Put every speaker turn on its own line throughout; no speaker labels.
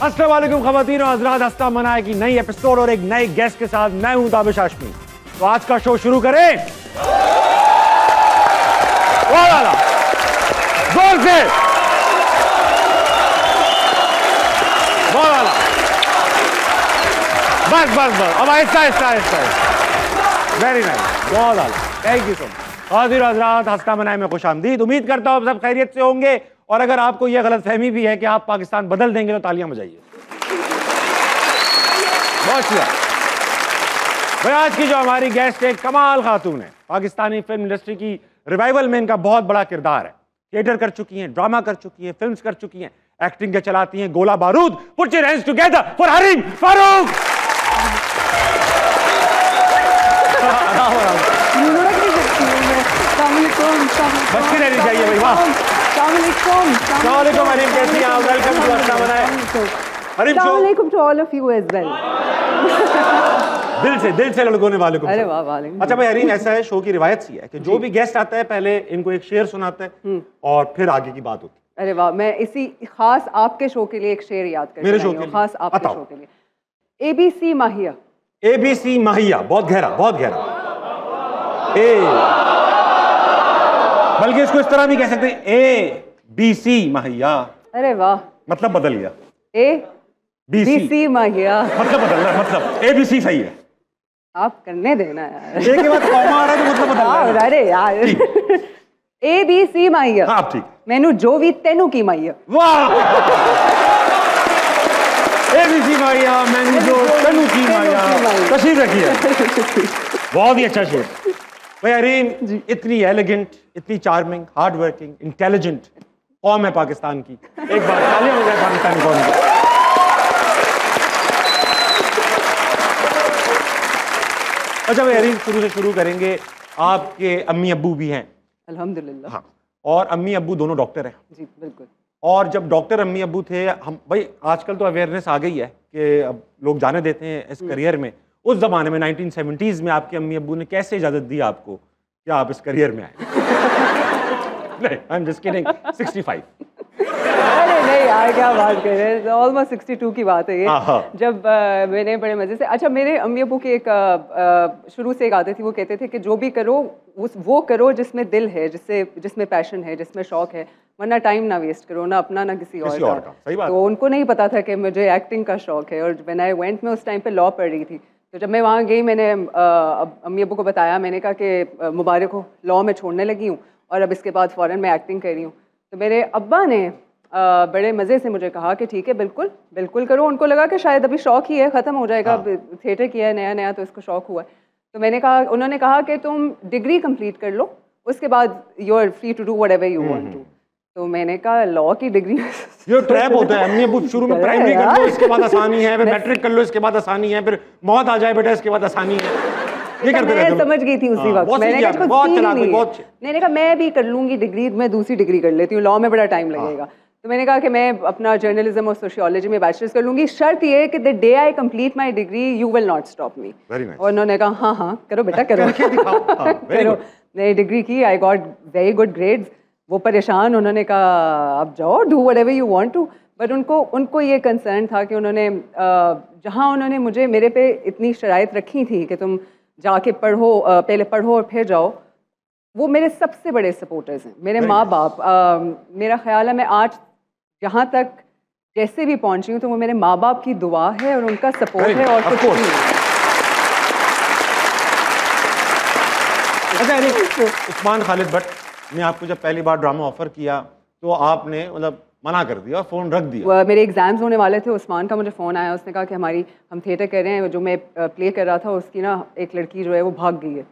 अस्सलाम वालेकुम ख़वातीन और हज़रात, हस्ता मनाए की नई एपिसोड और एक नए गेस्ट के साथ मैं हूं ताबिश हाशमी। तो आज का शो शुरू करें। जोर से बस बस बस, अब आहिस्ता आहिस्ता आहिस्ता। वेरी नाइस, बहुत आला, थैंक यू सो मच। ख़वातीन और हज़रात, हस्ता मनाए में खुशामदीद। उम्मीद करता हूँ सब खैरियत से होंगे, और अगर आपको यह गलत फहमी भी है कि आप पाकिस्तान बदल देंगे तो तालियां बजाइए। बहुत शुक्रिया भाई। आज की जो हमारी गेस्ट है कमाल खातून है। पाकिस्तानी फिल्म इंडस्ट्री की रिवाइवल में इनका बहुत बड़ा किरदार है। थिएटर कर चुकी हैं, ड्रामा कर चुकी हैं, फिल्म्स कर चुकी हैं, एक्टिंग के चलाती हैं गोला बारूद। Put your hands together for Hareem Farooq. बचती रहनी चाहिए भाई। वाह, हरीम, कैसी हैं आप? वेलकम टू अस्सलाम वालेकुम। हरीम,
अस्सलाम to all of you as well.
दिल से लड़कों ने वालेकुम।
अरे वाह, वालेकुम।
अच्छा भाई हरीम, ऐसा है शो की रिवायत सी है कि जो भी गेस्ट आता है पहले इनको एक शेर सुनाता है और फिर आगे की बात होती है।
अरे वाह, मैं इसी खास आपके शो के लिए एक शेर याद कर
मेरे शो के लिए,
खास आपके शो के लिए। ABC माहिया।
ABC माहिया, बहुत गहरा, बहुत गहरा। बल्कि इसको इस तरह भी कह सकते हैं ABC माहिया। अरे
वाह,
मतलब बदल गया।
ABC माहिया
मतलब बदल रहा है, मतलब ABC सही है।
आप करने देना यार।
एक के बाद कॉमा आ रहा है तो मतलब बदल रहा है।
अरे यार, ABC माहिया।
हाँ, ठीक।
मैनू जो भी तेनू की माहिया।
वाह, ABC माहिया, मैनू जो तेनू की माहिया। तशरीफ रखिए। बहुत ही अच्छा शेर भाई हरीम। इतनी एलिगेंट, इतनी चार्मिंग, हार्ड वर्किंग, इंटेलिजेंट कौम है पाकिस्तान की। एक बार तालियां हो जाए पाकिस्तानी कौम की। अच्छा भाई हरीम, शुरू से शुरू करेंगे। आपके अम्मी अब्बू भी हैं?
अल्हम्दुलिल्लाह।
हाँ, और अम्मी अब्बू दोनों डॉक्टर हैं?
जी बिल्कुल।
और जब डॉक्टर अम्मी अब्बू थे, हम भाई आजकल तो अवेयरनेस आ गई है कि अब लोग जाने देते हैं इस करियर में। उस जमाने में 1970s में आपके अम्मी अब्बू ने कैसे इजाजत दी आपको कि आप इस करियर में आए? नहीं, आई एम जस्ट किडिंग। 65।
अरे नहीं यार, क्या बात कर रहे हैं, ऑलमोस्ट 62 की बात है ये। जब मैंने बड़े मज़े से, अच्छा मेरे अम्मी अब्बू की एक शुरू से एक आदत थी, वो कहते थे कि जो भी करो वो करो जिसमें दिल है, जिसमें पैशन है, जिसमें शौक है, वरना टाइम ना वेस्ट करो, ना अपना ना किसी और का।
सही बात।
तो उनको नहीं पता था कि मुझे एक्टिंग का शौक है। और व्हेन आई वेंट, मैं उस टाइम पे लॉ पढ़ रही थी। तो जब मैं वहाँ गई, मैंने अम्मी अब्बू को बताया, मैंने कहा कि मुबारक हो, लॉ में छोड़ने लगी हूँ और अब इसके बाद फ़ौरन मैं एक्टिंग कर रही हूँ। तो मेरे अब्बा ने बड़े मज़े से मुझे कहा कि ठीक है, बिल्कुल बिल्कुल करो। उनको लगा कि शायद अभी शौक ही है, ख़त्म हो जाएगा। थिएटर किया है नया नया, तो इसको शौक हुआ है। तो मैंने कहा, उन्होंने कहा कि तुम डिग्री कंप्लीट कर लो, उसके बाद you are free to do whatever you want to. तो मैंने कहा लॉ की डिग्री
ये ट्रैप होता है। अम्मी अब्बू शुरू में प्राइमरी कर लो, इसके बाद आसानी है, फिर मैट्रिक कर लो, इसके बाद आसानी है, फिर मौत आ जाए बेटा, इसके बाद आसानी है। ये करते रहते हैं।
समझ गई थी उसी वक्त। मैंने कहा मैंने कहा मैं भी कर लूंगी डिग्री, मैं दूसरी डिग्री कर लेती हूँ, लॉ में बड़ा टाइम लगेगा। तो मैंने कहा कि मैं अपना जर्नलिज्म और सोशियोलॉजी में बैचलर्स कर लूंगी, शर्त ये है कि the day I complete my degree you will not stop me. और उन्होंने कहा हाँ हाँ करो बेटा, करो करो। मैंने डिग्री की, I got very good grades. वो परेशान, उन्होंने कहा आप जाओ, do whatever you want to. But उनको ये कंसर्न था कि उन्होंने जहाँ उन्होंने मुझे, मेरे पे इतनी शराइत रखी थी कि तुम जाके पढ़ो, पहले पढ़ो और फिर जाओ। वो मेरे सबसे बड़े सपोर्टर्स हैं, मेरे माँ बाप। मेरा ख्याल है मैं आज जहाँ तक जैसे भी पहुँची हूँ तो वो मेरे माँ बाप की दुआ है और उनका सपोर्ट है, और कुछ नहीं।
उस्मान खालिद भट्ट ने आपको जब पहली बार ड्रामा ऑफर किया तो आपने मतलब मना कर दिया, फ़ोन रख दिया?
मेरे एग्जाम्स होने वाले थे, उस्मान का मुझे फ़ोन आया, उसने कहा कि हम थिएटर कर रहे हैं, जो मैं प्ले कर रहा था उसकी ना एक लड़की जो है वो भाग गई है,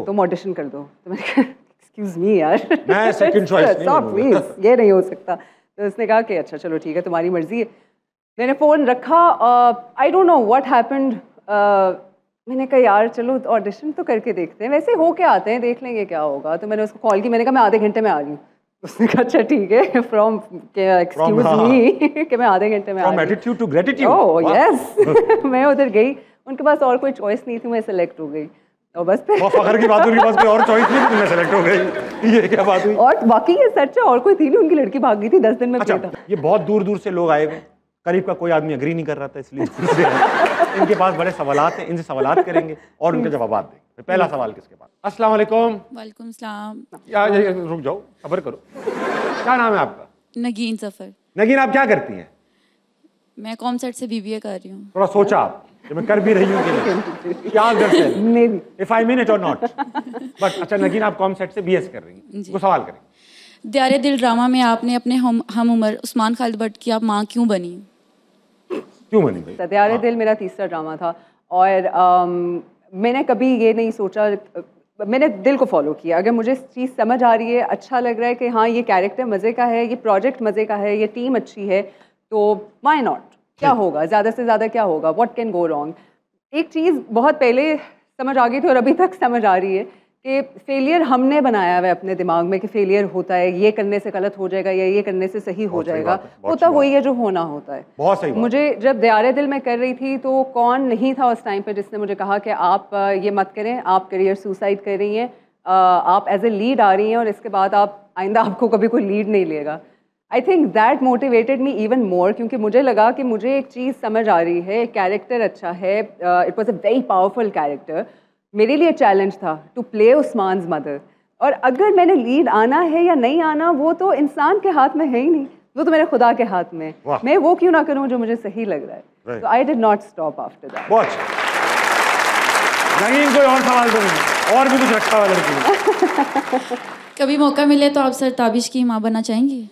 तुम ऑडिशन कर दो। तो मैंने कहा एक्सक्यूज मी यार,
मैं सेकंड चॉइस नहीं,
ये नहीं हो सकता। तो उसने कहा कि अच्छा चलो ठीक है, तुम्हारी मर्जी है। मैंने फ़ोन रखा, I don't know what happened. मैंने कहा यार चलो ऑडिशन तो करके देखते हैं, वैसे हो के आते हैं, देख लेंगे क्या होगा। तो मैंने उसको कॉल की, मैंने कहा मैं आधे घंटे में आ रही हूँ। उसने कहा अच्छा ठीक है, फ्रॉम एक्सक्यूज मी कि मैं आधे घंटे में आ रही हूँ।
Attitude to gratitude.
Oh yes. मैं उधर गई, उनके पास और कोई चॉइस नहीं थी, मैं सेलेक्ट हो गई। और बस फिर
फखर की बात, उनके पास कोई और चॉइस नहीं थी, मैं सेलेक्ट हो गई। ये क्या बात हुई?
और बाकी ये सच है, और कोई थी नहीं, उनकी लड़की भाग गई थी 10 दिन में।
अच्छा, ये बहुत दूर दूर से लोग आए हुए, करीब का कोई आदमी एग्री नहीं कर रहा था, इसलिए इनके पास बड़े सवालात हैं, इनसे सवालात करेंगे और उनके जवाब देंगे। पहला सवाल किसके पास? अस्सलाम वालेकुम।
वालेकुम सलाम।
रुक जाओ, सब्र करो। क्या नाम है आपका?
नगीन सफ़र।
नगीन, आप क्या करती हैं?
मैं कॉमसेट से बीबीए कर रही हूँ।
थोड़ा सोचा आप कि मैं कर भी रही हूँ कि नहीं? क्या करते इफ आई मीन इट और नॉट, बट अच्छा नगीन, आप कॉमसेट से बीएस कर रही हैं, वो सवाल करें।
दियारे दिल ड्रामा में आपने अपने हम उम्र उस्मान खालिद भट्ट की आप माँ क्यों बनी?
क्यों बनी भाई?
दियारे दिल मेरा तीसरा ड्रामा था और मैंने कभी ये नहीं सोचा, मैंने दिल को फॉलो किया। अगर मुझे चीज़ समझ आ रही है, अच्छा लग रहा है कि हाँ ये कैरेक्टर मज़े का है, ये प्रोजेक्ट मज़े का है, ये टीम अच्छी है, तो व्हाई नॉट? क्या होगा, ज़्यादा से ज़्यादा क्या होगा, व्हाट कैन गो रॉन्ग? एक चीज़ बहुत पहले समझ आ गई थी और अभी तक समझ आ रही है कि फेलियर हमने बनाया हुआ है अपने दिमाग में कि फेलियर होता है, ये करने से गलत हो जाएगा या ये करने से सही हो जाएगा। होता वही है जो होना होता है।
बहुत सही।
मुझे जब दियारे दिल में कर रही थी तो कौन नहीं था उस टाइम पे जिसने मुझे कहा कि आप ये मत करें, आप करियर सुसाइड कर रही हैं, आप एज ए लीड आ रही हैं और इसके बाद आप आइंदा आपको कभी कोई लीड नहीं लेगा। I think that motivated me even more, क्योंकि मुझे लगा कि मुझे एक चीज़ समझ आ रही है, कैरेक्टर अच्छा है, it was a very powerful character. मेरे लिए चैलेंज था टू प्ले उस्मान्स मदर, और अगर मैंने लीड आना है या नहीं आना वो तो इंसान के हाथ में है ही नहीं, वो तो मेरे खुदा के हाथ में। मैं वो क्यों ना करूं जो मुझे सही लग रहा है। तो I did not stop after that.
नहीं, कोई और सवाल तो नहीं, और भी कुछ रखा हुआ लड़की?
कभी मौका मिले तो आप सर ताबिश की माँ बनना चाहेंगी?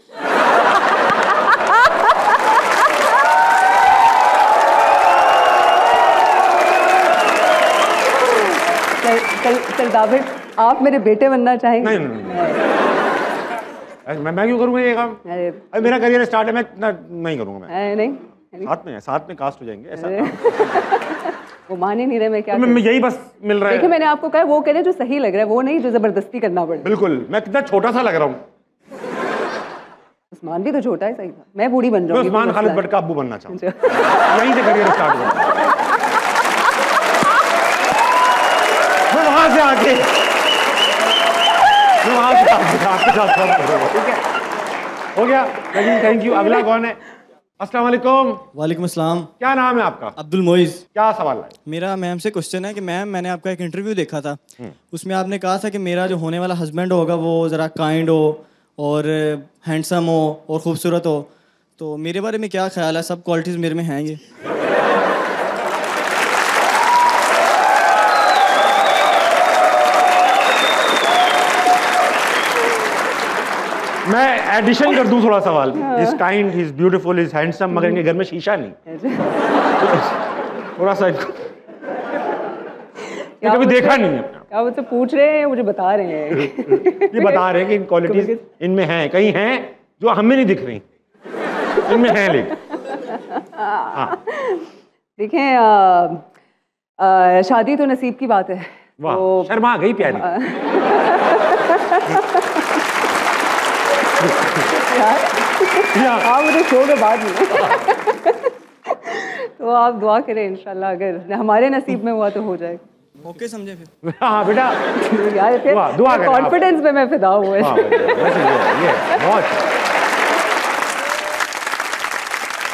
दाविद, आप मेरे बेटे बनना चाहेंगे?
नहीं, मैं क्यों करूँगा ये काम? अरे मेरा करियर स्टार्ट है, मैं नहीं करूँगा। मैं नहीं, साथ में कास्ट हो जाएंगे ऐसा।
वो माने नहीं रहे, मैं क्या
मैं यही बस मिल रहा है।
देखिए मैंने आपको कहा वो करे जो सही लग रहा है, वो नहीं जो जबरदस्ती करना पड़े।
बिल्कुल, मैं कितना छोटा सा लग रहा हूँ।
उस्मान भी तो छोटा है, सही था। मैं बूढ़ी बन जाऊंगी।
उस्मान खालिद भट्ट का अब्बू बनना चाहूँ, यहीं से करियर स्टार्ट हुआ। मैं वहां से आके आपके साथ, ठीक है, हो गया। लेकिन थैंक यू। अगला कौन है? अस्सलाम वालेकुम।
वालेकुम अस्सलाम।
क्या नाम है आपका?
अब्दुल मोइज़।
क्या सवाल है?
मेरा मैम से क्वेश्चन है कि मैम, मैंने आपका एक इंटरव्यू देखा था, उसमें आपने कहा था कि मेरा जो होने वाला हस्बैंड होगा वो ज़रा काइंड हो और हैंडसम हो और ख़ूबसूरत हो, तो मेरे बारे में क्या ख्याल है? सब क्वालिटीज़ मेरे में हैं ये?
मैं एडिशन कर दूं थोड़ा सवाल। Is kind, is beautiful, is handsome, मगर इनके घर में शीशा नहीं। थोड़ा सा कभी देखा नहीं है।
क्या मुझसे पूछ रहे हैं, मुझे बता रहे हैं।
ये बता रहे हैं कि इन क्वालिटीज इनमें हैं, कहीं हैं जो हमें नहीं दिख रही, इनमें हैं। लेकिन
देखें, शादी तो नसीब की बात है।
वाह, शर्मा गई प्यारी।
आप मुझे शो के बाद मिले। तो आप दुआ करें, इंशाल्लाह अगर हमारे नसीब में हुआ तो हो जाएगा।
ओके, समझे फिर?
हाँ बेटा,
यार फिर
दुआ करें।
कॉन्फिडेंस पे मैं फिदा हूँ।
ये बहुत।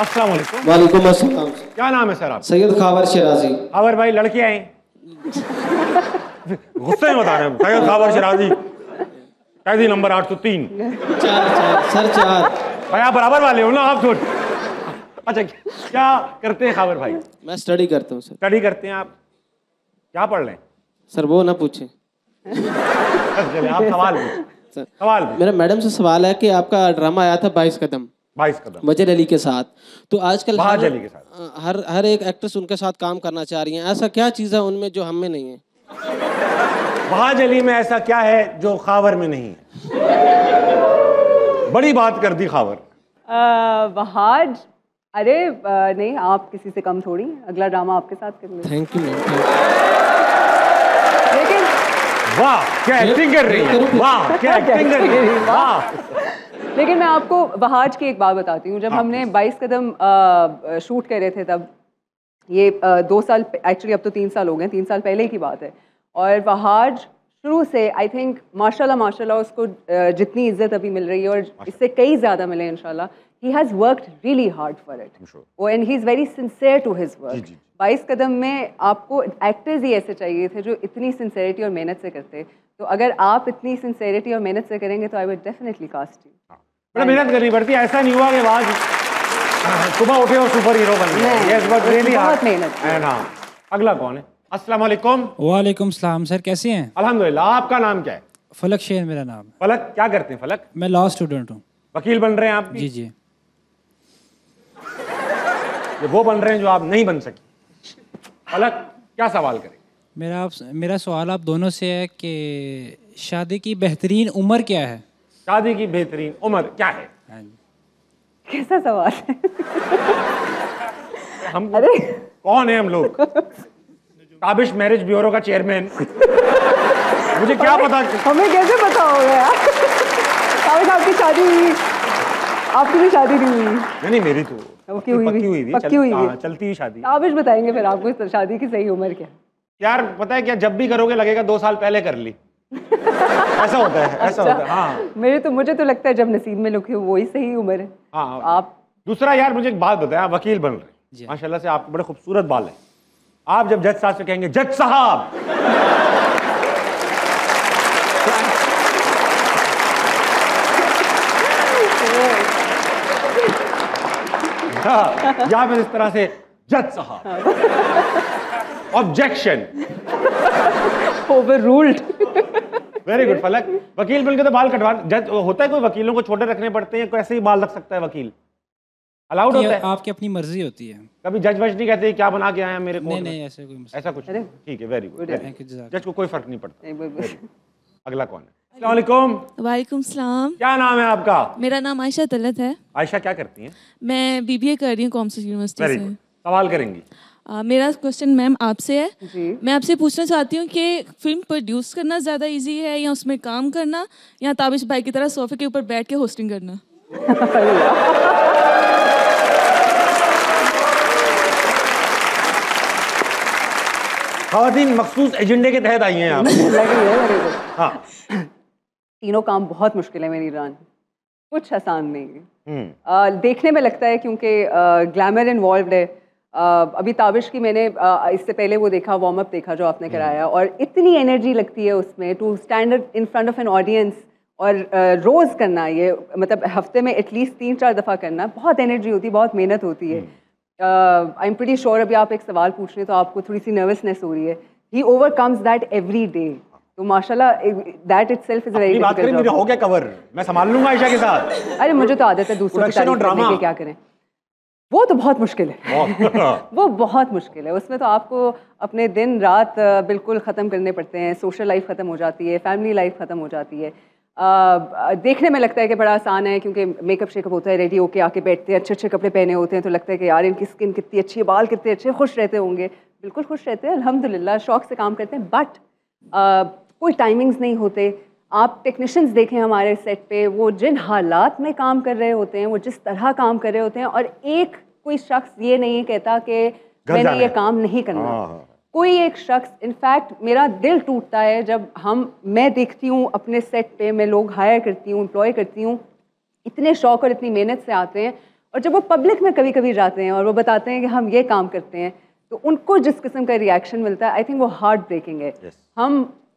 अस्सलाम वालेकुम।
वालेकुम अस्सलाम।
क्या नाम है सर आप?
सैयद खावर शिराजी।
खावर भाई, लड़के आए गुस्से में बता रहे हैं। सैयद खावर शिराजी, कैदी नंबर 803।
4 सर 4।
भाई आप बराबर वाले हो ना आप? थोड़ी अच्छा, क्या करते हैं खावर भाई?
मैं स्टडी करता हूँ सर।
स्टडी करते हैं आप? क्या पढ़ रहे हैं
सर? वो ना पूछें।
चलिए आप सवाल
सर,
सवाल
मेरा मैडम से सवाल है कि आपका ड्रामा आया था 22 कदम,
22 कदम,
वजीर अली के साथ, तो आजकल
वहाज अली के साथ
हर एक एक्ट्रेस उनके साथ काम करना चाह रही हैं। ऐसा क्या चीज़ है उनमें जो हम में नहीं है?
वहाज अली में ऐसा क्या है जो खावर में नहीं है? बड़ी बात कर दी खावर।
वहाज, अरे नहीं, आप किसी से कम थोड़ी। अगला ड्रामा आपके साथ कर लेंगे।
Thank you ma'am.
लेकिन
वाह क्या एक्टिंग कर रही है, वाह क्या एक्टिंग कर रही है, वाह।
लेकिन मैं आपको वहाज की एक बात बताती हूँ। जब हमने 22 कदम शूट करे थे, तब ये 2 साल, एक्चुअली अब तो 3 साल हो गए, 3 साल पहले की बात है। और वहाज शुरू से आई थिंक माशाल्लाह उसको जितनी इज्जत अभी मिल रही है और इससे कई ज़्यादा मिले इंशाल्लाह, he has worked really hard for it.
I'm sure.
Oh, and he's very sincere to his work.
जी.
22 कदम में आपको एक्टर्स ही ऐसे चाहिए थे जो इतनी सिंसेरिटी और मेहनत से करते। तो अगर आप इतनी सिंसेरिटी और मेहनत से करेंगे तो I would definitely cast you.
बड़ा मेहनत करनी पड़ती है, ऐसा नहीं हुआ कि आज सुबह उठे और सुपर हीरो बन गए। यस बट रियली
बहुत मेहनत।
एंड हाँ, अगला कौन है? अस्सलाम वालेकुम।
वालेकुम सलाम सर, कैसे हैं?
अल्हम्दुलिल्लाह। आपका नाम क्या है?
फलक शेर मेरा नाम।
फलक, क्या करते हैं फलक?
मैं लॉ स्टूडेंट हूँ।
वकील बन रहे हैं आप भी?
जी जी।
ये वो बन रहे हैं जो आप नहीं बन सकी। फलक, क्या सवाल करें?
मेरा सवाल आप दोनों से है कि शादी की बेहतरीन उम्र क्या है?
शादी की बेहतरीन उम्र क्या है?
हाँ जी।
कैसा सवाल है?
हम कौन है हम लोग? ताबिश मैरिज ब्यूरो का चेयरमैन। मुझे क्या पता?
हमें कैसे पता होगा यार? ताबिश, आपकी शादी हुई? आपकी भी शादी नहीं हुई?
नहीं, मेरी तो
पक्की हुई
हाँ, चलती हुई शादी।
ताबिश बताएंगे फिर आपको इस शादी की सही उम्र क्या?
यार पता है क्या, जब भी करोगे लगेगा 2 साल पहले कर ली। ऐसा होता है, ऐसा होता है। हाँ,
मुझे तो लगता है जब नसीब में लिखी हो वही सही उम्र है।
हाँ।
आप
दूसरा यार, मुझे एक बात बताएं, आप वकील बन रहे, माशाल्लाह से आपके बड़े खूबसूरत बाल हैं। आप जब जज साहब से कहेंगे जज साहब, या फिर इस तरह से जज साहब, ऑब्जेक्शन,
ओवररूल्ड।
वेरी गुड फलक। वकील बनके तो बाल कटवा, जज होता है कोई वकीलों को छोटे रखने पड़ते हैं, कोई ऐसे ही बाल रख सकता है वकील? अलाउड होता है?
आपकी अपनी मर्जी होती है।
कभी जज वज नहीं कहते क्या बना के आए हैं मेरे को?
नहीं, ऐसे कोई
ऐसा कुछ नहीं। ठीक है, वेरी गुड।
Thank you.
जज को कोई फर्क नहीं पड़ता। अगला कौन है? अस्सलाम वालेकुम।
वालेकुम सलाम।
क्या नाम है आपका?
मेरा नाम आयशा तलत है।
आयशा, क्या करती हैं?
मैं बीबीए कर रही हूँ कॉमर्स यूनिवर्सिटी
वेरी
से।
गुड। सवाल करेंगी?
मेरा क्वेश्चन मैम आपसे है।
जी।
मैं आपसे पूछना चाहती हूँ कि फिल्म प्रोड्यूस करना ज़्यादा इजी है या उसमें काम करना, या ताबिश भाई की तरह सोफे के ऊपर बैठ के होस्टिंग करना?
ख़वातीन मखसूस एजेंडे के तहत आई हैं आप। हाँ।
तीनों काम बहुत मुश्किल है मेरी जान, कुछ आसान नहीं है। देखने में लगता है क्योंकि ग्लैमर इन्वॉल्व है। अभी ताबिश की मैंने इससे पहले वो देखा, वार्म अप देखा जो आपने कराया, और इतनी एनर्जी लगती है उसमें to stand in front of an audience, और रोज़ करना ये, मतलब हफ्ते में एटलीस्ट 3-4 दफ़ा करना, बहुत एनर्जी होती है, बहुत मेहनत होती है। आई एम प्रीटी श्योर अभी आप एक सवाल पूछ रहे हैं तो आपको थोड़ी सी नर्वसनेस हो रही है। ही ओवरकम्स दैट एवरी डे, तो माशाल्लाह दैट इटसेल्फ इज वेरी
बात करें, मेरा हो गया कवर, मैं संभाल लूंगा आयशा के साथ।
अरे मुझे तो आदत है दूसरों की तारीफ करने की, क्या करें। वो तो बहुत मुश्किल है। वो बहुत मुश्किल है, उसमें तो आपको अपने दिन रात बिल्कुल ख़त्म करने पड़ते हैं, सोशल लाइफ ख़त्म हो जाती है, फैमिली लाइफ ख़त्म हो जाती है। देखने में लगता है कि बड़ा आसान है क्योंकि मेकअप शेकअप होता है, रेडी होके आके बैठते हैं, अच्छे अच्छे कपड़े पहने होते हैं, तो लगता है कि यार इनकी स्किन कितनी अच्छी है, बाल कितने अच्छे, खुश रहते होंगे। बिल्कुल खुश रहते हैं अल्हम्दुलिल्लाह, शौक से काम करते हैं, बट कोई टाइमिंग्स नहीं होते। आप टेक्नीशियंस देखें हमारे सेट पे, वो जिन हालात में काम कर रहे होते हैं, वो जिस तरह काम कर रहे होते हैं, और एक कोई शख्स ये नहीं कहता कि मैंने ये काम नहीं करना। कोई एक शख्स, इनफैक्ट मेरा दिल टूटता है जब मैं देखती हूँ अपने सेट पे, मैं लोग हायर करती हूँ, एम्प्लॉय करती हूँ, इतने शौक और इतनी मेहनत से आते हैं, और जब वो पब्लिक में कभी कभी जाते हैं और वो बताते हैं कि हम ये काम करते हैं, तो उनको जिस किस्म का रिएक्शन मिलता है, आई थिंक वो हार्ट ब्रेकिंग है। हम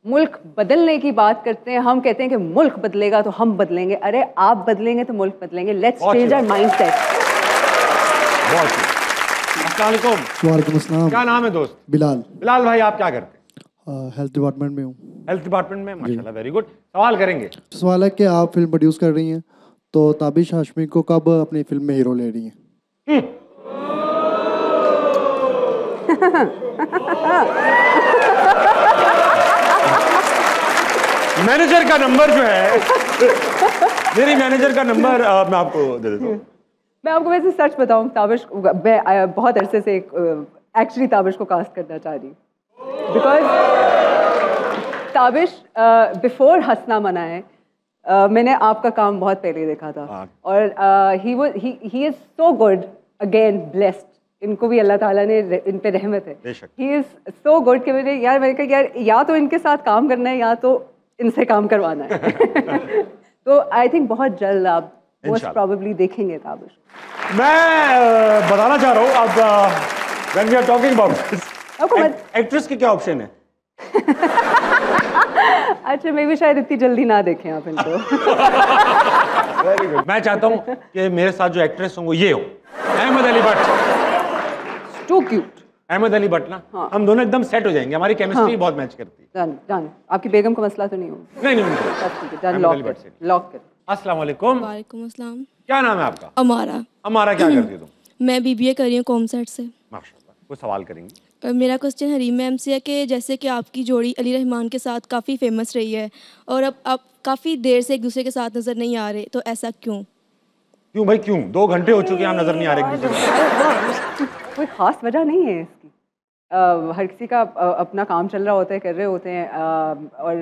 मुल्क बदलने की बात करते हैं, हम कहते हैं कि मुल्क बदलेगा तो हम बदलेंगे। अरे आप बदलेंगे तो मुल्क बदलेंगे। Let's change our mindset.
वालेकुम अस्सलाम।
क्या नाम है दोस्त?
बिलाल।
बिलाल भाई, आप क्या करते हैं?
हेल्थ डिपार्टमेंट में हूँ।
हेल्थ डिपार्टमेंट में, माशाल्लाह, वेरी गुड। सवाल करेंगे?
सवाल है कि आप फिल्म प्रोड्यूस कर रही हैं, तो ताबिश हाशमी को कब अपनी फिल्म में हीरो ले रही हैं?
मैनेजर का नंबर जो है, मेरी मैनेजर का नंबर मैं आपको दे देता हूँ।
मैं आपको वैसे सच बताऊं, ताबिश बहुत अरसे से एक्चुअली ताबिश को कास्ट करना चाह रही, बिकॉज ताबिश बिफोर हंसना मना है, मैंने आपका काम बहुत पहले देखा था, और he is so good, again blessed, इनको भी अल्लाह ताला ने इन पे रहमत है। ही इज सो गुड कि मैंने कहा यार या तो इनके साथ काम करना है या तो इनसे काम करवाना है। तो आई थिंक बहुत जल्द आप मोस्ट प्रोबेबली देखेंगे ताबिश।
मैं बताना चाह रहा हूँ अब when we are talking about this, actress के क्या ऑप्शन है?
अच्छा मे भी शायद इतनी जल्दी ना देखें आप इनको।
Very good. मैं चाहता हूँ कि मेरे साथ जो एक्ट्रेस हो वो ये हो, अहमद अली भट्ट।
Too cute.
अहमद अली भट्ट ना, हाँ। हम दोनों एकदम सेट हो जाएंगे, हमारी केमिस्ट्री बहुत मैच करती है।
Done done. आपकी बेगम का मसला तो नहीं होगा?
नहीं
लॉक कर।
अस्सलाम वालेकुम।
वालेकुम अस्सलाम।
क्या नाम है आपका?
अमारा।
अमारा, क्या करती हो तुम?
मैं बीबीए कर रही हूँ कॉमसेट से।
माशाल्लाह। कोई सवाल करेंगी?
मेरा क्वेश्चन हरीम मैम से है कि जैसे कि आपकी जोड़ी अली रहमान के साथ काफ़ी फेमस रही है और अब आप काफ़ी देर से एक दूसरे के साथ नज़र नहीं आ रहे, तो ऐसा क्यों?
क्यों भाई क्यों? 2 घंटे हो चुके हैं, हम नजर नहीं आ रहे एक दूसरे को।
कोई खास वजह नहीं है इसकी। हर किसी का अपना काम चल रहा होता है, कर रहे होते हैं, और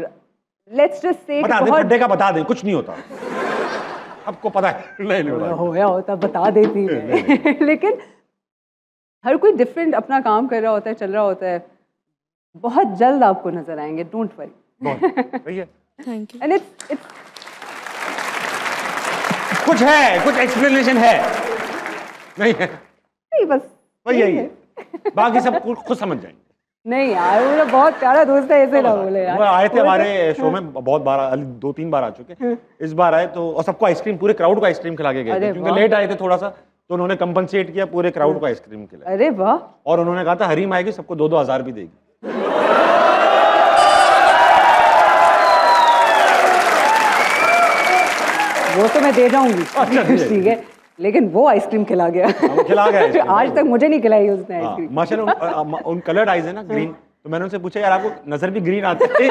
लेट्स जस्ट से
बता दें, खड्डे का बता दें, कुछ नहीं होता। आपको पता है? नहीं
होया होता बता देती है। लेकिन हर कोई डिफरेंट अपना काम कर रहा होता है, चल रहा होता है। बहुत जल्द आपको नजर आएंगे, don't worry.
Thank you.
And it's
कुछ है, कुछ एक्सप्लेनेशन है? नहीं है?
नहीं, बस
वही यही है। बाकी सब खुद समझ जाएंगे।
नहीं यार, वो मेरा बहुत प्यारा दोस्त है, ऐसे ना बोले यार।
वो आए थे हमारे शो में बहुत बार, 2-3 बार आ चुके। इस बार आए तो, और सबको आइसक्रीम, पूरे क्राउड को आइसक्रीम खिला के गए थे, क्योंकि लेट आए थे थोड़ा सा, तो उन्होंने कंपनसेट किया, पूरे क्राउड को आइसक्रीम खिलाया।
अरे वाह।
और उन्होंने कहा था हरीम आएगी, सबको 2-2 हज़ार भी देगी।
वो तो मैं दे जाऊंगी, ठीक है, लेकिन वो आइसक्रीम खिला गया।
खिला गया।
आज तक मुझे नहीं खिलाई उसने आइसक्रीम।
माशाल्लाह उन कलर्ड आइज है ना, ग्रीन, तो मैंने उनसे पूछा यार आपको नजर भी ग्रीन आती है?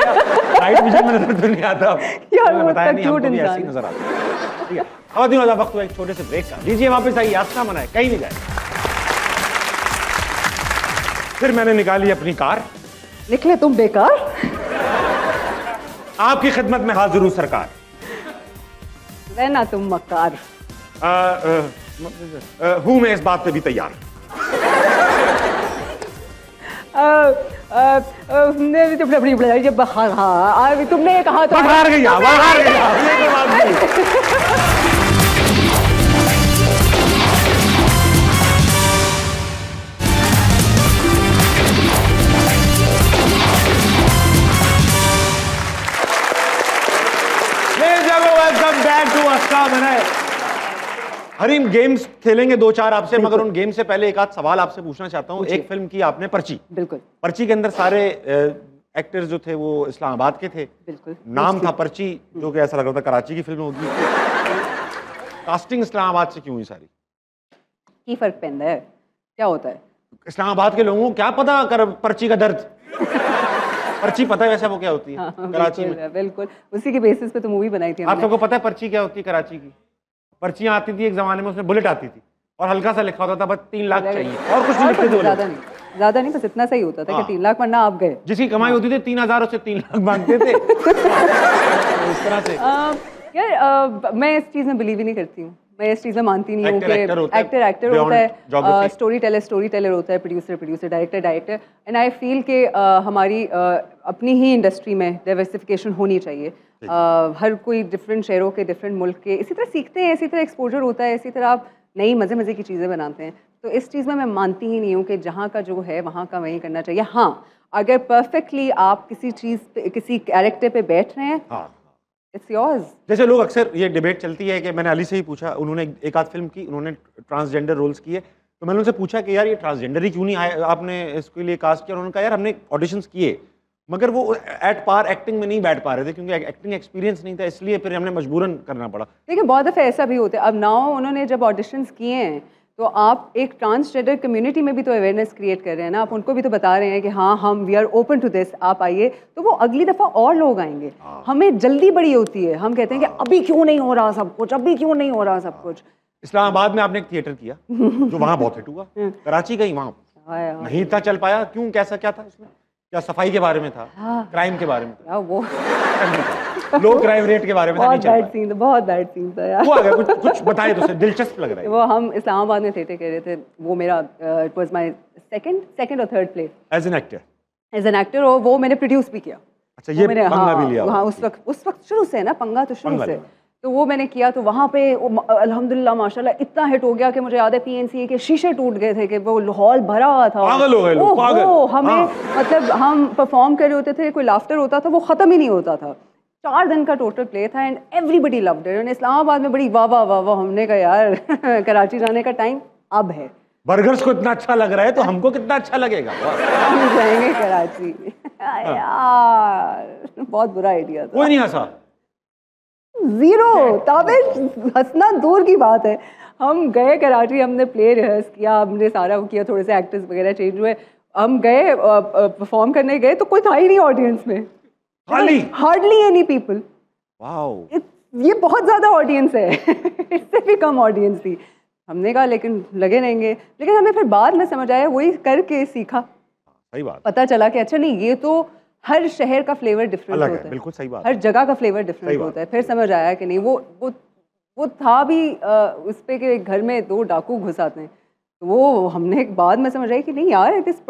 राइट विजन में नजर तो नहीं आता।
यार वो
बताया नहीं, हमको
क्यूट
भी ऐसी
इंसान
नजर आती है। ठीक है, अब दिन वक्त हुआ एक छोटे से ब्रेक का। लीजिए वापस आइए, आस्था मनाए, कहीं नहीं गए। फिर मैंने निकाली अपनी कार।
निकले तुम बेकार।
आपकी खिदमत में हाजिर हूँ सरकार।
रहना तुम मक्कार।
हूँ मैं इस बात पे भी तैयार।
तुमने कहा तो
बाहर गया, बाहर गया, ये कोई बात नहीं। वेलकम बैक टू अस्सलाम मनाए। हरीम, गेम्स खेलेंगे 2-4 आपसे, मगर उन गेम से पहले एक आध सवाल आपसे पूछना चाहता हूँ। एक फिल्म की आपने पर्ची।
बिल्कुल।
पर्ची के अंदर सारे एक्टर्स जो थे वो इस्लामाबाद के थे।
बिल्कुल।
नाम था पर्ची, जो कि ऐसा लग रहा था कराची की फिल्म होगी। कास्टिंग इस्लामाबाद से क्यों हुई सारी?
की फर्क पैंदा है, क्या होता है?
इस्लामाबाद के लोगों को क्या पता कर पर्ची का दर्द? पर्ची पता है वैसे वो क्या होती है?
हाँ,
कराची में।
बिल्कुल, उसी के बेसिस पे तो मूवी बनाई थी हमने।
आप सबको पता है पर्ची क्या होती है कराची की? पर्चियां आती थी एक जमाने में, उसमें बुलेट आती थी और हल्का सा लिखा होता था बस 3 लाख चाहिए, और कुछ नहीं लिखते थे।
ज्यादा नहीं, बस इतना सही होता था कि 3 लाख वरना आप गए।
जिसकी कमाई होती थी 3,000 से 3 लाख मांगते थे। इस तरह से
यार मैं इस चीज में बिलीव ही नहीं करती हूँ। मैं इस चीज़ में मानती नहीं हूँ कि एक्टर होता है, स्टोरी टेलर होता है, producer director, and I feel कि हमारी अपनी ही इंडस्ट्री में डाइवर्सिफिकेशन होनी चाहिए। हर कोई डिफरेंट शहरों के, डिफरेंट मुल्क के इसी तरह सीखते हैं, इसी तरह एक्सपोजर होता है, इसी तरह आप नई मज़े की चीज़ें बनाते हैं। तो इस चीज़ में मैं मानती ही नहीं हूँ कि जहाँ का जो है वहाँ का वही करना चाहिए। हाँ, अगर परफेक्टली आप किसी चीज़ पे, किसी कैरेक्टर पे बैठ रहे हैं, इट्स योर्स। जैसे
लोग अक्सर ये डिबेट चलती है कि मैंने अली से ही पूछा, उन्होंने एक आध फिल्म की, उन्होंने ट्रांसजेंडर रोल्स किए, तो मैंने उनसे पूछा कि यार ये ट्रांसजेंडर ही क्यों नहीं आए, आपने इसके लिए कास्ट किया? उन्होंने कहा यार हमने ऑडिशंस किए मगर वो एट पार एक्टिंग में नहीं बैठ पा रहे थे क्योंकि एक्टिंग एक्सपीरियंस नहीं था, इसलिए फिर हमने मजबूरन करना पड़ा।
देखिए बहुत दफ़े ऐसा भी होता है। अब नाउ उन्होंने जब ऑडिशंस किए हैं तो आप एक ट्रांसजेंडर कम्युनिटी में भी तो अवेयरनेस क्रिएट कर रहे हैं ना, आप उनको भी तो बता रहे हैं कि हाँ हम we are open to this, आप आइए, तो वो अगली दफ़ा और लोग आएंगे। हमें जल्दी बड़ी होती है, हम कहते हैं कि अभी क्यों नहीं हो रहा सब कुछ, अभी क्यों नहीं हो रहा सब कुछ।
इस्लामाबाद में आपने एक थिएटर किया जो वहाँ बहुत हिट हुआ, कराची का ही वहाँ नहीं इतना चल पाया, क्यों, कैसा क्या था इसमें? क्या सफाई के बारे में था? क्राइम के बारे में था?
वो
लो क्राइम रेट के बारे में था?
बहुत बैड सीन था यार।
वो आ गया, कुछ बताइए तो दिलचस्प लग रहा है।
वो हम इस्लामाबाद में थिएटर कर रहे थे, वो मेरा इट वाज माय सेकंड और third play
as an actor,
और वो मैंने प्रोड्यूस भी किया।
अच्छा, ये पंगा भी लिया?
हाँ, उस वक्त शुरू से है ना, पंगा तो शुरू से। तो वो मैंने किया, तो वहाँ पे अल्हम्दुलिल्लाह माशाल्लाह इतना हिट हो गया कि मुझे याद है PNCA के शीशे टूट गए थे कि वो हॉल भरा हुआ था।
पागल हो गए लोग, पागल।
हमें मतलब हम परफॉर्म कर रहे होते थे, कोई लाफ्टर होता था वो ख़त्म ही नहीं होता था। 4 दिन का टोटल प्ले था and everybody loved it. Islamabad में बड़ी वाह वाह वाह वाह, हमने कहा यार कराची जाने का टाइम अब है।
बर्गर्स को इतना अच्छा लग रहा है तो हमको कितना अच्छा लगेगा।
हम जाएंगे कराची। यार बहुत बुरा आइडिया था।
कोई नहीं हंसा,
जीरो। ताबिश हंसना दूर की बात है। हम गए कराची, हमने प्ले रिहर्स किया, हमने सारा वो किया, थोड़े से एक्टर्स वगैरह चेंज हुए, हम गए परफॉर्म करने गए तो कोई था ही नहीं ऑडियंस में, हार्डली एनी पीपल।
वाओ,
ये बहुत ज्यादा ऑडियंस है। इससे भी कम ऑडियंस थी। हमने कहा लेकिन लगे रहेंगे, लेकिन हमें फिर बाद में समझ आया, वही करके सीखा।
सही बात।
पता चला कि अच्छा नहीं, ये तो हर शहर का फ्लेवर डिफरेंट होता है।
बिल्कुल सही बात।
हर जगह का फ्लेवर डिफरेंट होता है। फिर समझ आया कि नहीं, वो था भी उस पे कि घर में 2 डाकू घुस आते हैं, तो वो हमने बाद में समझ आई कि नहीं यार, this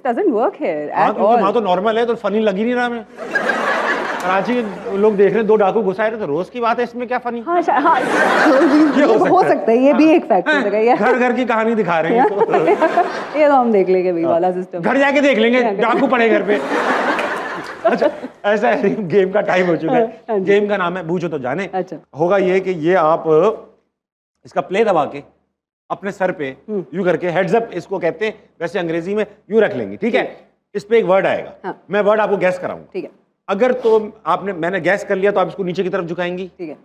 doesn't work here at all.
वहाँ तो नॉर्मल है, तो फनी लग ही नहीं रहा हमें। कराची के लोग देख रहे हैं 2 डाकू घुसाए रहे, तो रोज की बात है, इसमें क्या फनी?
हाँ, ये हो सकता है, ये भी एक फैक्टर है।
घर घर की कहानी दिखा रहे हैं तो।
ये तो हम देख लेंगे भाई वाला सिस्टम,
घर जाके देख लेंगे, डाकू पड़े घर पे। अच्छा, ऐसा है, गेम का टाइम हो चुका है। गेम का नाम है बूझो तो जाने।
अच्छा,
होगा ये कि ये आप इसका प्ले दबा के अपने सर पे यूं करके, हेड्स अप इसको कहते हैं, वैसे अंग्रेजी में यूं रख लेंगे, ठीक है? इस पे एक वर्ड आएगा,
हाँ।
मैं वर्ड आपको गैस कराऊंगा,
ठीक है?
अगर तो मैंने गैस कर लिया तो आप इसको नीचे की तरफ झुकाएंगी, ठीक है?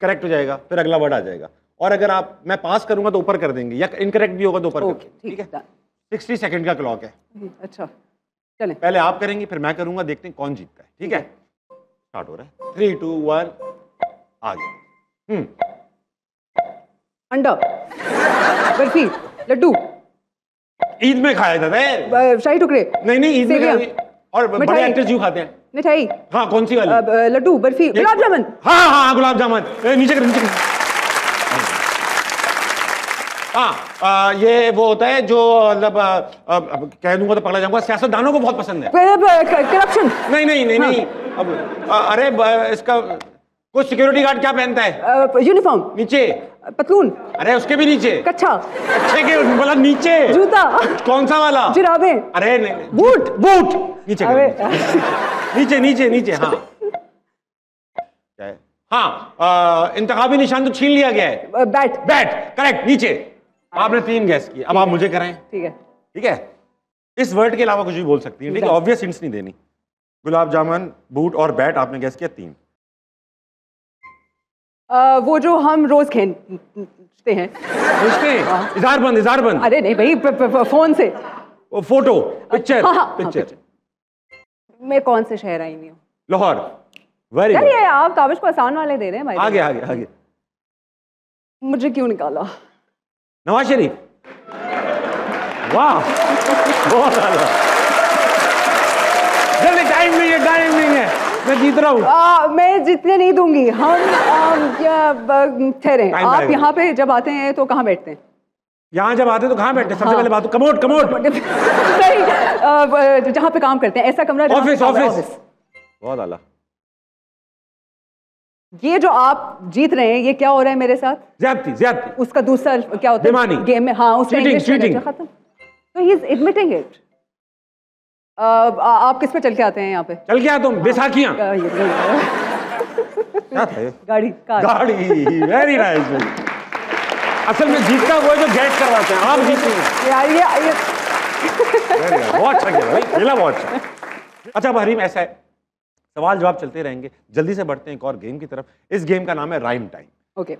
करेक्ट हो जाएगा, फिर अगला वर्ड आ जाएगा। और अगर मैं पास करूंगा तो ऊपर कर देंगे, या इनकरेक्ट भी होगा तो ऊपर कर, ठीक है? 60 सेकंड का क्लॉक है।
अच्छा, चले।
पहले आप करेंगी, फिर मैं करूंगा, देखते हैं कौन जीतता है, ठीक है? स्टार्ट हो रहा है, 3 2 1 आगे।
अंडा, बर्फी, लड्डू।
ईद में खाया जाता है।
शाही टुकड़े।
नहीं, ईद में। और बड़े एक्टर्स यूं खाते हैं।
मिठाई।
हाँ, कौन सी वाली?
लड्डू, बर्फी, गुलाब जामुन।
हाँ, गुलाब जामुन। नीचे कर, नीचे कर। हाँ, ये वो होता है जो मतलब कह दूंगा तो पकड़ा जाऊंगा, सियासतदानों को बहुत पसंद है।
करप्शन।
नहीं। अब अरे इसका कोई सिक्योरिटी गार्ड क्या पहनता है?
यूनिफॉर्म।
नीचे
पतलून।
अरे उसके भी नीचे।
कच्छा।
अच्छे के मतलब नीचे।
जूता।
कौन सा वाला?
जुराबे।
अरे नहीं,
बूट।
नीचे नीचे। हाँ क्या है? हाँ, इंतखाबी निशान तो छीन लिया गया है।
बैट।
करेक्ट, नीचे। आपने 3 गैस किए, अब आप मुझे कराएं। ठीक है? इस वर्ड के अलावा कुछ भी बोल सकती है, ठीक है? ऑब्वियस हिंट्स नहीं देनी। गुलाब जामुन, बूट और बैट आपने गैस किया 3।
वो जो हम रोज खेलते हैं।
इज़ारबंद।
अरे नहीं भाई, फोन से।
वो फोटो, पिक्चर।
मैं कौन से शहर आई नहीं हूँ?
लाहौर। Very
good. ये आप ताबिश को आसान वाले दे रहे हैं भाई।
आगे।
मुझे क्यों निकाला?
नवाज शरीफ। वाह, बहुत ज्यादा। जल्दी, टाइम नहीं है, मैं जीत रहा हूँ।
मैं जीतने नहीं दूंगी। हम ठहरे, आप यहाँ पे जब आते हैं तो कहाँ बैठते हैं?
यहाँ जब आते हैं तो कहाँ बैठते हैं? सबसे पहले बात कमोड।
नहीं, जहाँ पे काम करते हैं, ऐसा कमरा।
ऑफिस। बहुत आला।
ये जो आप जीत रहे हैं, ये क्या हो रहा है मेरे साथ?
ज्यादती।
उसका दूसरा क्या होता है? बेईमानी। गेम में। हाँ, उसका
चीटिंग।
खत्म। तो ही इज एडमिटिंग इट। आप किस पे चल के आते हैं यहाँ पे?
चल के तुम बैसाखियाँ। क्या था ये? गाड़ी। Very nice. असल में जीतता वो है जो गैस करवाते हैं, आप जीतते हैं यार। ये बहुत अच्छा किया भाई, खेला बहुत अच्छा। अच्छा हरीम, ऐसा है, सवाल जवाब चलते रहेंगे, जल्दी से बढ़ते हैं एक और गेम की तरफ। इस गेम का नाम है राइम टाइम।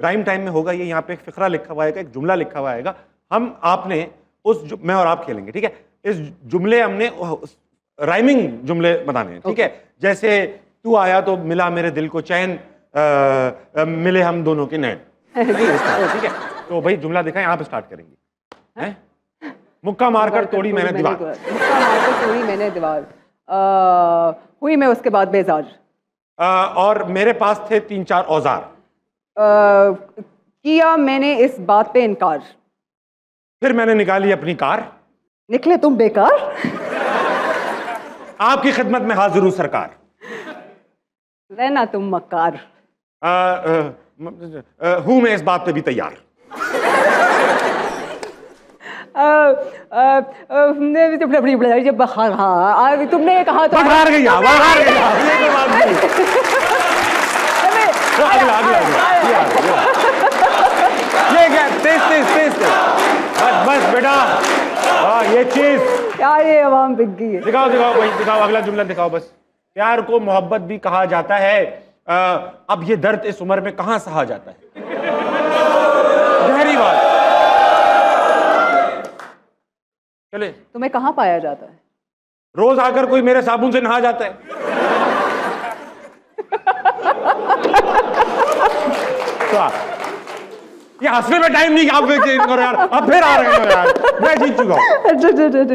राइम टाइम में होगा ये, यहाँ पे एक फिक्रा लिखा हुआ आएगा, एक जुमला लिखा हुआ आएगा। आपने मैं और आप खेलेंगे, ठीक है? इस जुमले हमने राइमिंग जुमले बताने हैं, ठीक है? जैसे तू आया तो मिला मेरे दिल को चैन, मिले हम दोनों के नैन, ठीक है? तो भाई जुमला दिखा, यहाँ पे स्टार्ट करेंगे। मुक्का मारकर तोड़ी मैंने दीवार,
हुई मैं उसके बाद बेजार,
और मेरे पास थे 3-4 औजार,
किया मैंने इस बात पे इनकार,
फिर मैंने निकाली अपनी कार,
निकले तुम बेकार,
आपकी खिदमत में हाजिर हूं सरकार,
रहना तुम मक्कार,
हूं मैं इस बात पे भी तैयार।
तुमने कहा तो
बघार गई, बघार गई, ये कोई बात नहीं। ये क्या, तेज बस बेटा, हाँ ये चीज
यार, ये आवाम बिक गई है।
दिखाओ भाई, दिखाओ अगला जुमला दिखाओ बस। प्यार को मोहब्बत भी कहा जाता है, अब ये दर्द इस उम्र में कहां सहा जाता है। गहरी बात। चले,
तुम्हें कहाँ पाया जाता है?
रोज आकर कोई मेरे साबुन से नहा जाता है। तो ये हंसने में टाइम नहीं, आप करो यार, अब फिर आ रहे हो यार, मैं जीत चुका हूं।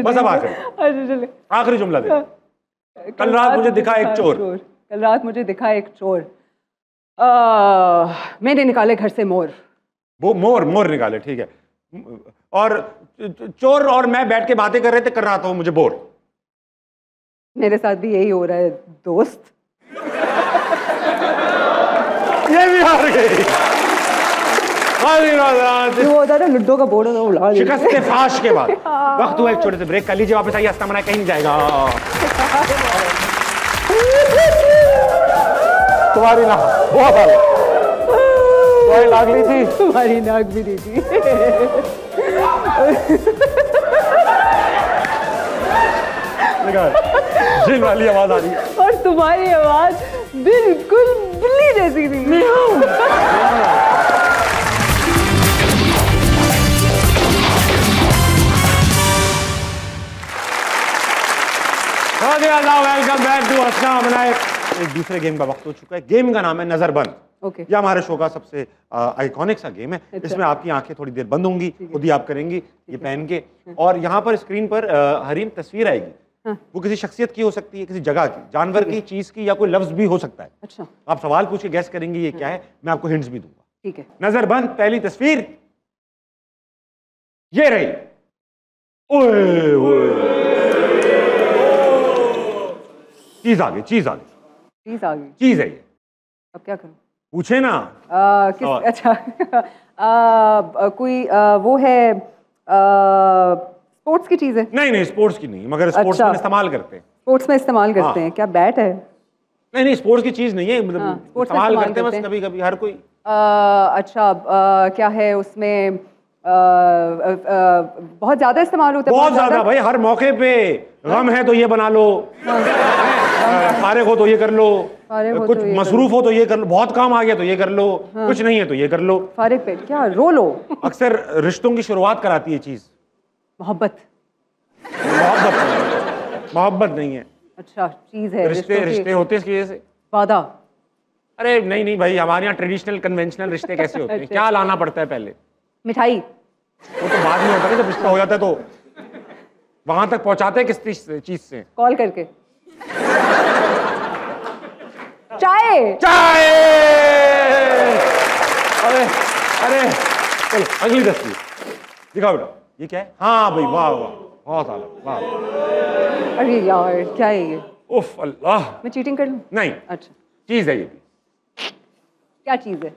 बस अब आखिरी जुमला दे। कल रात मुझे दिखा एक चोर।
कल रात मुझे दिखा एक चोर, मैंने निकाले घर से मोर।
वो मोर निकाले, ठीक है। और चोर और मैं बैठ के बातें कर रहे थे, कर रहा था मुझे बोर।
मेरे साथ भी यही हो रहा है दोस्त।
ये भी हार गई।
वो होता है लुड्डो का बोर्ड उड़ा दिया।
शिकस्त फाश के बाद वक्त हुआ एक छोटे से ब्रेक कर लीजिए, वापस आइए, हस्ता मना कहीं नहीं जाएगा। तुम्हारी नाक बहुत हाल, तुम्हारी नाक ली थी,
तुम्हारी नाक भी दी थी।
जिन वाली आवाज आ रही है,
और तुम्हारी आवाज बिल्कुल बिल्ली जैसी थी।
वेलकम बैक टू हस्ना मना। एक दूसरे गेम का वक्त हो चुका है। गेम का नाम है नजरबंद।
Okay.
यह हमारे शो का सबसे आइकॉनिक सा गेम है।
अच्छा।
इसमें आपकी आंखें थोड़ी देर बंद होंगी, खुद ही आप करेंगी ये पहन के, और यहाँ पर स्क्रीन पर हरीम तस्वीर आएगी।
हाँ।
वो किसी शख्सियत की हो सकती है, किसी जगह की, जानवर की, चीज की, या कोई लफ्ज भी हो सकता है।
अच्छा,
आप सवाल पूछ के गैस करेंगे ये क्या है, मैं आपको हिंट्स भी दूंगा।
ठीक है।
नजरबंद, पहली तस्वीर ये रही। ओए ओए, चीज आ गई, चीज आ गई,
प्लीज आ गई।
चीज है ये।
अब क्या करूं?
पूछे ना।
अच्छा कोई वो है, स्पोर्ट्स की चीज है?
नहीं, स्पोर्ट्स की नहीं, मगर स्पोर्ट्स
अच्छा।
में इस्तेमाल करते हैं।
स्पोर्ट्स में इस्तेमाल करते हैं? क्या बैट है?
नहीं, स्पोर्ट्स की चीज नहीं है, मतलब
स्पोर्ट्स में
इस्तेमाल
इस्तेमाल
करते हैं बस
करते हैं।
कभी कभी, हर कोई।
अच्छा, क्या है उसमें? बहुत ज्यादा इस्तेमाल होता है?
बहुत ज्यादा भाई, हर मौके पे। गम है तो ये बना लो, फारिग हो तो ये कर लो, कुछ मसरूफ हो तो ये कर लो, बहुत काम आ गया तो ये कर लो, कुछ नहीं है तो ये कर लो।
फारिग पे क्या रो लो?
अक्सर रिश्तों की शुरुआत कराती है चीज।
मोहब्बत?
मोहब्बत नहीं है।
अच्छा, चीज है।
रिश्ते होते हैं इसकी वजह से।
वादा?
अरे नहीं भाई, हमारे यहाँ ट्रेडिशनल कन्वेंशनल रिश्ते कैसे होते हैं? क्या लाना पड़ता है पहले?
मिठाई?
वो तो बाद में होता है, जब रिश्ता हो जाता है तो वहां तक पहुंचाते हैं किस चीज से?
कॉल करके। चाय?
चाय! अरे चलो अगली तस्वीर दिखाओ बेटा। ये क्या है? हाँ भाई, वाह वाह, बहुत आला, वाह।
अरे यार, क्या है ये?
उफ अल्लाह।
मैं चीटिंग कर लूं?
नहीं।
अच्छा,
चीज है ये।
क्या चीज है?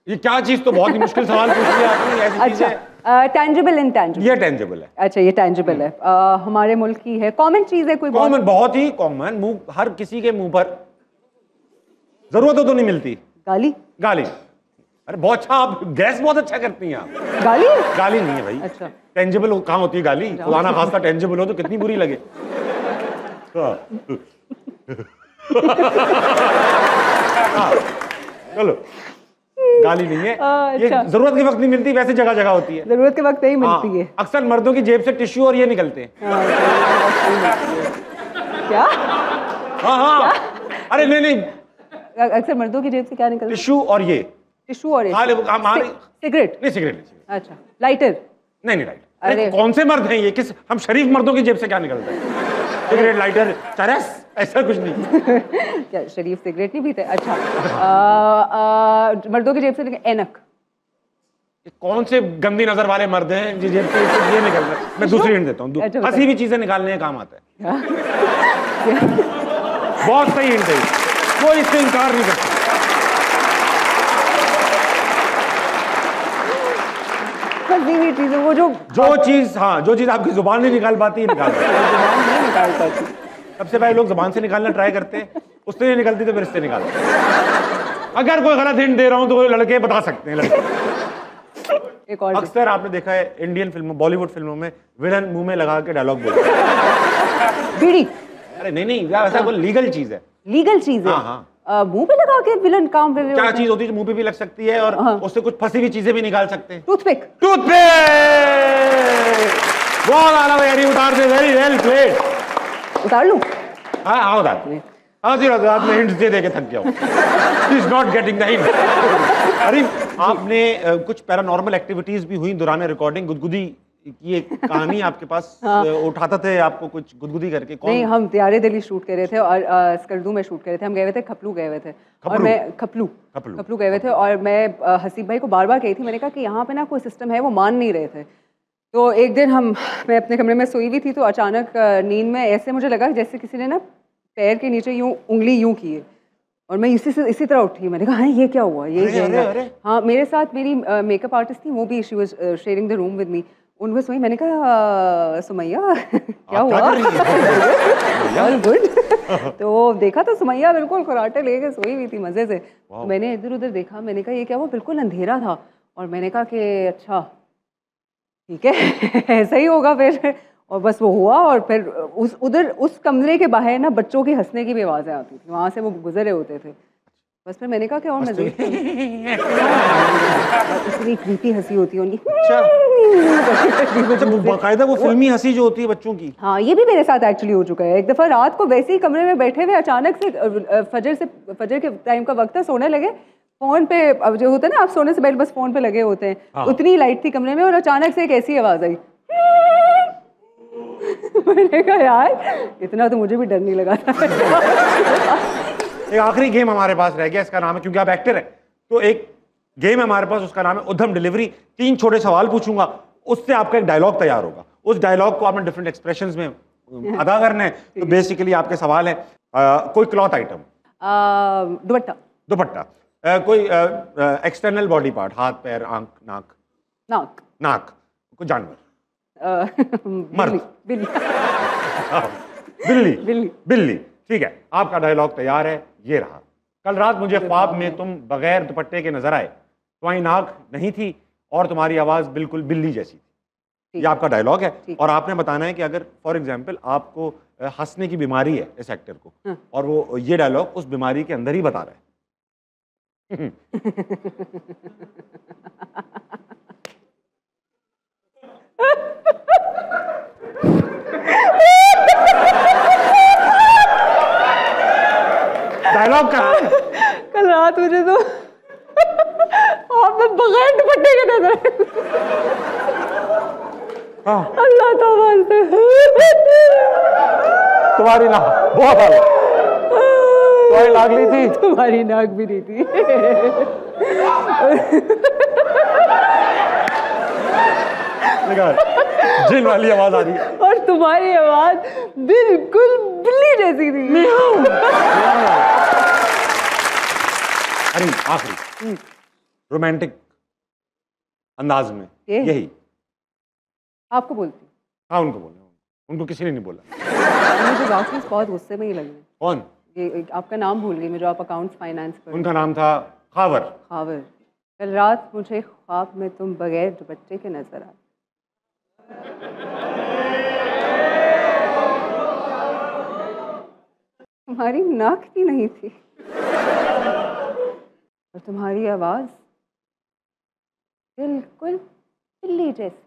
ये क्या चीज, तो बहुत ही मुश्किल सवाल पूछ लिया आपने। ऐसी चीज है।
Tangible, intangible?
ये टेंजिबल है।
अच्छा, ये टेंजिबल है। हमारे मुल्क की है, कॉमन चीज है कोई?
कॉमन, बहुत ही कॉमन, मुंह, हर किसी के मुंह पर, जरूरत हो तो नहीं मिलती।
गाली?
गाली? अरे बहुत अच्छा, आप गैस बहुत अच्छा करती हैं आप।
गाली?
गाली नहीं है भाई।
अच्छा,
टेंजिबल कहाँ होती है गाली? खुदा ना खास्ता टेंजिबल हो तो कितनी बुरी लगे। चलो, गाली नहीं है ये। जरूरत के वक्त नहीं मिलती, वैसे जगह जगह होती है।
जरूरत के वक्त नहीं मिलती है।
अक्सर मर्दों की जेब से टिश्यू और ये निकलते हैं।
क्या?
हाँ, अरे नहीं,
अक्सर मर्दों की जेब से क्या निकलता है?
टिश्यू और ये।
टिश्यू और सिगरेट?
नहीं, सिगरेट नहीं।
अच्छा, लाइटर?
नहीं, लाइटर। अरे कौन से मर्द हैं ये? किस, हम शरीफ मर्दों की जेब से क्या निकलता है? सिगरेट, लाइटर, चरस, ऐसा कुछ नहीं।
क्या शरीफ सिगरेट नहीं पीते? अच्छा, मर्दों की जेब से ऐनक?
कौन से गंदी नजर वाले मर्द हैं जिस जेब से ये निकल रहा है? मैं दूसरी हिंट देता हूँ, हंसी भी चीजें निकालने का काम आता है। बहुत सही हिंट है, कोई इससे इनकार नहीं करता।
हंसी हुई चीजें, वो जो
चीज, हाँ, जो चीज आपकी जुबान नहीं निकाल पाती, निकाल पाती। सबसे पहले लोग जुबान से निकालना ट्राई करते हैं, उससे नहीं निकलती तो फिर इससे निकालते हैं। अगर कोई गलत हिंट दे रहा हूं तो कोई लड़के बता सकते हैं, लड़के।
एक और
अक्सर आपने देखा है इंडियन फिल्मों, बॉलीवुड फिल्मों में विलन मुंह में लगा के डायलॉग बोलते हैं।
बीड़ी।
अरे नहीं, ऐसा कोई लीगल चीज है।
लीगल चीज है?
हाँ।
मुंह पे लगा के विलन काम कर रहे
क्या चीज होती है जो मुंह पे भी लग सकती है और उससे कुछ फंसी हुई चीजें भी निकाल सकते हैं?
टूथपिक।
बहुत आला यारी, उतार दे, वेरी वेल प्लेड।
उतार लूं?
हाँ उतार। हाँ जी रात में हिंट दे के थक गया हूँ। He is not getting the hint। अरे आपने कुछ पैरानॉर्मल एक्टिविटीज भी हुई दौरान रिकॉर्डिंग, गुदगुदी की एक कहानी आपके पास उठाता थे आपको कुछ गुदगुदी करके? कौन?
नहीं, हम त्यारे दिल्ली शूट कर रहे थे और स्कर्दू में शूट कर रहे थे। हम गए हुए थे खपलू गए हुए थे और मैं खपलू गए हुए थे और मैं हसीब भाई को बार बार कही थी, मैंने कहा कि यहाँ पे ना कोई सिस्टम है, वो मान नहीं रहे थे। तो एक दिन मैं अपने कमरे में सोई हुई थी तो अचानक नींद में ऐसे मुझे लगा जैसे किसी ने ना पैर के नीचे यूं उंगली यूं की है और मैं इसी तरह उठी। मैंने कहा हाँ ये क्या हुआ, ये हाँ मेरे साथ मेरी मेकअप आर्टिस्ट थी, वो भी she was sharing the room with me. उनको सोई, मैंने कहा सुमैया क्या हुआ? All good? तो देखा तो सुमैया बिल्कुल खराटे लेके सोई हुई थी मजे से। तो मैंने इधर उधर देखा, मैंने कहा ये क्या हुआ? बिल्कुल अंधेरा था और मैंने कहा कि अच्छा ठीक है ऐसा ही होगा फिर। और बस वो हुआ और फिर उस कमरे के बाहर ना बच्चों की हंसने की भी आवाज़ें आती थी, वहाँ से वो गुजरे होते थे। बस फिर मैंने कहा कि और मैं इतनी क्रीपी हंसी होती है उनकी।
बाकायदा वो फिल्मी हंसी जो होती है बच्चों की।
हाँ, ये भी मेरे साथ एक्चुअली हो चुका है। एक दफ़ा रात को वैसे ही कमरे में बैठे हुए अचानक से फजर के टाइम का वक्त था, सोने लगे, फ़ोन पे अब जो होता है ना आप सोने से पहले बस फ़ोन पे लगे होते हैं, हाँ। उतनी लाइट थी कमरे में और अचानक से एक ऐसी आवाज़ आई। मैंने कहा यार इतना तो मुझे भी डर नहीं लगा था।
एक आखिरी गेम हमारे पास रह गया, इसका नाम है, क्योंकि आप एक्टर हैं तो एक गेम है हमारे पास, उसका नाम है उद्यम डिलीवरी। 3 छोटे सवाल पूछूंगा, उससे आपका एक डायलॉग तैयार होगा। उस डायलॉग को आपने डिफरेंट एक्सप्रेशंस में अदा करना है। तो बेसिकली आपके सवाल है कोई क्लॉथ आइटम, दुपट्टा, कोई एक्सटर्नल बॉडी पार्ट, हाथ पैर आंख नाक, कोई जानवर, मर्द, बिल्ली। ठीक है, आपका डायलॉग तैयार है, ये रहा। कल रात मुझे ख्वाब में तुम बगैर दुपट्टे के नजर आए, तुम्हारी नाक नहीं थी और तुम्हारी आवाज बिल्कुल बिल्ली जैसी थी। ये आपका डायलॉग है और आपने बताना है कि अगर फॉर एग्जाम्पल आपको हंसने की बीमारी है इस एक्टर को, और वो ये डायलॉग उस बीमारी के अंदर ही बता रहा है। डायलॉग कहाँ है?
कल रात मुझे तो आपने बगैर दुपट्टे के नजर अल्लाह तौबा से
तुम्हारी नाक बहुत आला, तुम्हारी नाक ली थी,
तुम्हारी नाक भी नहीं थी।
जिन वाली आवाज आ रही है
और तुम्हारी आवाज बिल्कुल बिल्ली जैसी थी।
अरे आखिरी रोमांटिक अंदाज में यही
आपको बोलती?
हाँ उनको बोलना, उनको किसी ने नहीं बोला।
मुझे वाकई बहुत गुस्से में ही लगे।
कौन?
ये आपका नाम भूल गई मैं, जो आप अकाउंट्स फाइनेंस पर।
उनका नाम था खावर।
कल रात मुझे ख्वाब में तुम बगैर दुपट्टे के नजर आए, तुम्हारी नाक भी नहीं थी और तुम्हारी आवाज बिल्कुल बिल्ली जैसी।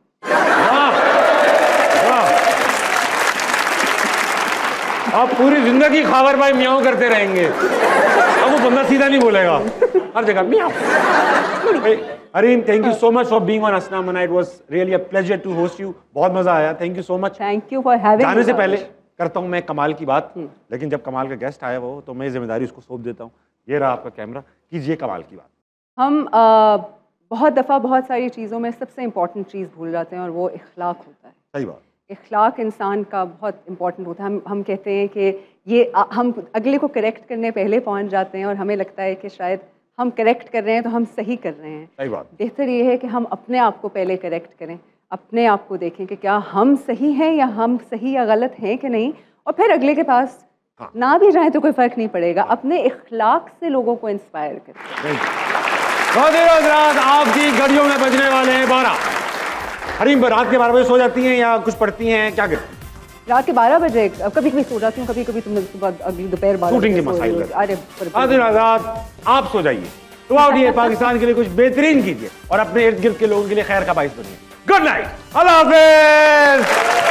आप पूरी जिंदगी खावर भाई म्याऊं करते रहेंगे, अब वो बंदा सीधा नहीं बोलेगा हर जगह म्याऊं। Areen, thank you so much for being on असना मना। It was really a pleasure to host you. बहुत मजा आया, thank you so much.
Thank you for having.
जाने से पहले करता हूँ मैं कमाल की बात, लेकिन जब कमाल का गेस्ट आया वो तो मैं जिम्मेदारी उसको सौंप देता हूँ। ये रहा आपका कैमरा, कीजिए कमाल की बात।
हम बहुत दफ़ा बहुत सारी चीज़ों में सबसे इम्पॉर्टेंट चीज़ भूल जाते हैं और वो इखलाक होता है।
सही बात।
इखलाक इंसान का बहुत इम्पॉर्टेंट होता है। हम कहते हैं कि ये हम अगले को करेक्ट करने पहले पहुंच जाते हैं और हमें लगता है कि शायद हम करेक्ट कर रहे हैं तो हम सही कर रहे हैं।
सही बात।
बेहतर ये है कि हम अपने आप को पहले करेक्ट करें, अपने आप को देखें कि क्या हम सही हैं या हम सही या गलत हैं कि नहीं, और फिर अगले के पास ना भी जाए तो कोई फ़र्क नहीं पड़ेगा, अपने इखलाक से लोगों को इंस्पायर करें।
हजरात, आपकी घड़ियों में बजने वाले हैं 12। हरीम, रात के 12 बजे सो जाती हैं या कुछ पढ़ती हैं, क्या करती हैं?
रात के 12 बजे कभी कभी सो जाती हूँ, कभी कभी तुम सुबह अगली दोपहर 12
शूटिंग के
बजे
मसाइल
सो- अरे
हजरात, आप सो जाइए, दुआ उठिए, पाकिस्तान के लिए कुछ बेहतरीन कीजिए और अपने इर्द गिर्द के लोगों के लिए खैर का बाइस बनिए। गुड नाइट, अल्लाह हाफिज।